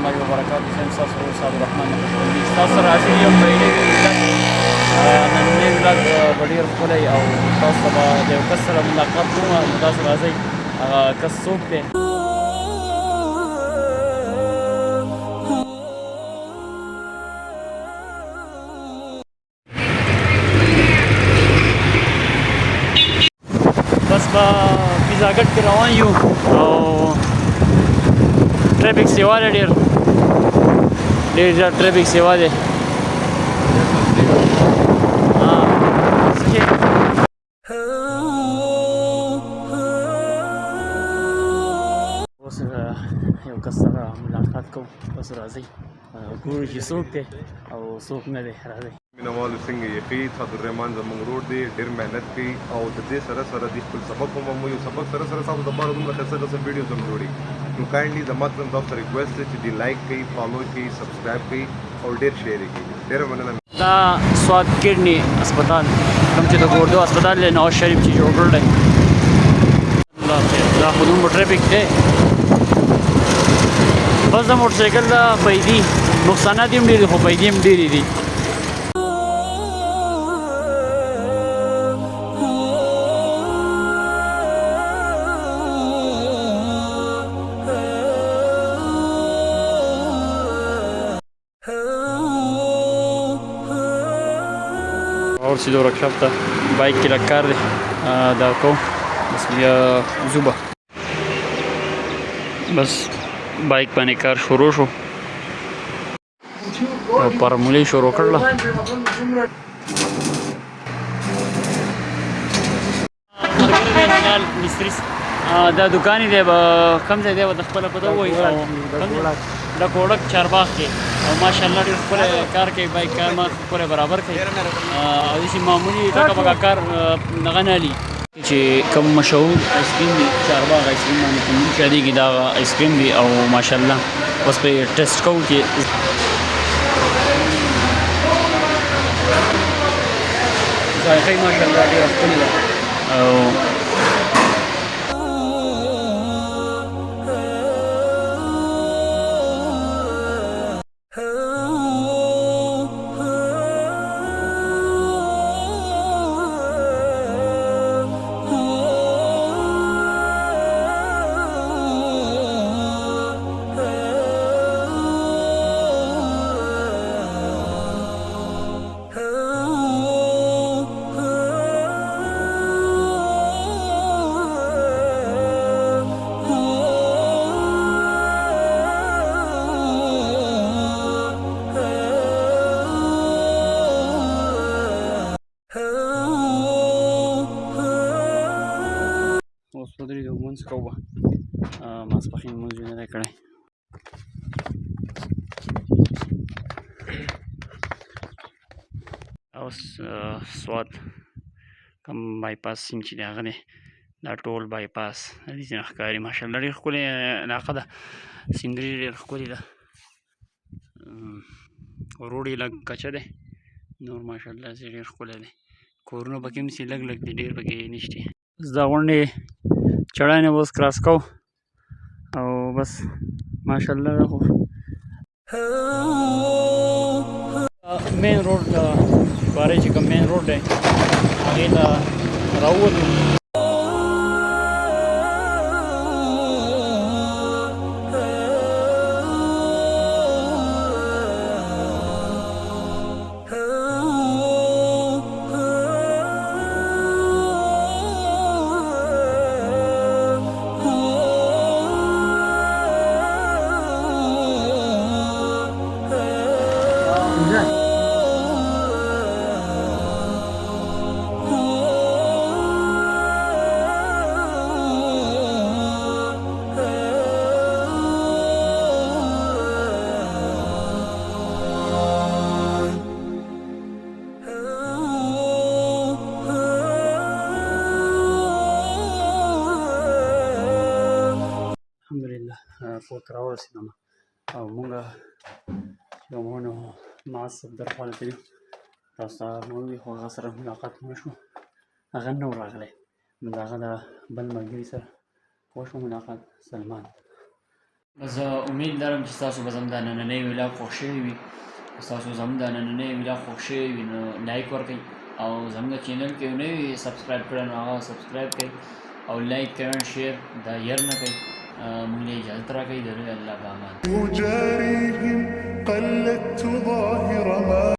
الله وبركاته. زين تاسو استاد الرحمن نقشبندي تاسو راځي یو پیری ویلات نن نه ویلات ډیر خولای او تاسو به د یو کس سره ملاقات کوم تاسو راځي کس څوک دی بس به پیزاګټ کې روان یو او ट्रैफिक सेवा है ढेर ट्रैफिक सेवा है हाँ बस यो कसर मुलाकात को बस राजी ګورو چې څوک دی او څوک نه دی راځي مینوالو څنګه یې ښې صدالرحمن زموږ ورور دی ډېر محنت کوي او د دې سره سره د خپل سبق هم ومومي سبق سره سره تاسو دپاره دومره ښایسته ښایسته ویډیوز هم جوړي نو کاینډلي زما طرف تاسو ته ریکویسټ دی چې دې لایک کوي فالو کوي سبسکرایب کوي او ډېر شیر یې کوي ډېره مننه دا سواد کډنی هسپتال کوم چې د ګوردو هسپتال دی نواز شریف چې جوړ کړی الله خیر دا خو دومره ټرافیک دی بس د موټرسایکل دا پیدي نقصانات هم ډېر دي خو پیدې هم ډېرې دي اور سیدو ورکشاپ ته بایک کې لږ کار دی دا کوم بس بیا ځو به بس بایک باندې کار شروع شو او پرمولې شروع کړله مستری دا دکان دی کوم ځای دی د خپله پته ووایي د کوړک چارباغ کې او ماشاءالله ډېر ښکلی کار کوي بایک کار ما ښکلی برابر کوي او داسې معمولي ټکه پکه کار دغه نه لي چې کوم مشهور آیسکریم دی چارباغ آیسکریم باندې کوم یادېږي دا آیسکریم دی او ماشاءالله اوس به یې ټیسټ کوو چې ذایقه یې ماشاءالله ډېره ښکلې ده او ودرېږو لمونځ کوو به ماسپښین لمونځ مې نه دی کړی اوس سوات کوم بایپاس سیم چې دی هغه دی دا ټول بایپاس دې ځای نه ښکاري ماشاءالله ډېر ښکلې علاقه ده سیندري ډېر ښکلې ده روډ یې لږ کچه دی نور ماشاءالله ډېر ښکلی دی کورونه پکې هم لږ لږ دي ډېر پکې نشته دا غونډې چړانې به اوس کراس کوو او بس ماشاءالله خو مین روډ بارې چې کوم مین روډ دی هغې ته راووتو کور ته راورسېدم او مونږ یو مونږ معاذ صفدر خواله تللي تاسو ته مې وویل خو هغه سره ملاقات ونه شو هغه نه و راغلی نو د هغه د بل ملګري سره وشو ملاقات سلمان بس امید لرم چې تاسو به زموږ دا نننی ویلاګ خوښ شوی وي. تاسو زموږ دا نننی ویلاګ خوښ شوی وي نو لایک ورکړئ او زموږ چینل کې نه وي سبسکرایب کړی نو هغه سبسکرایب کړئ او لایک کمنټ شیر دا هېر نه کوئ. موږ له اجازت راکوئ. د لوی الله په امان.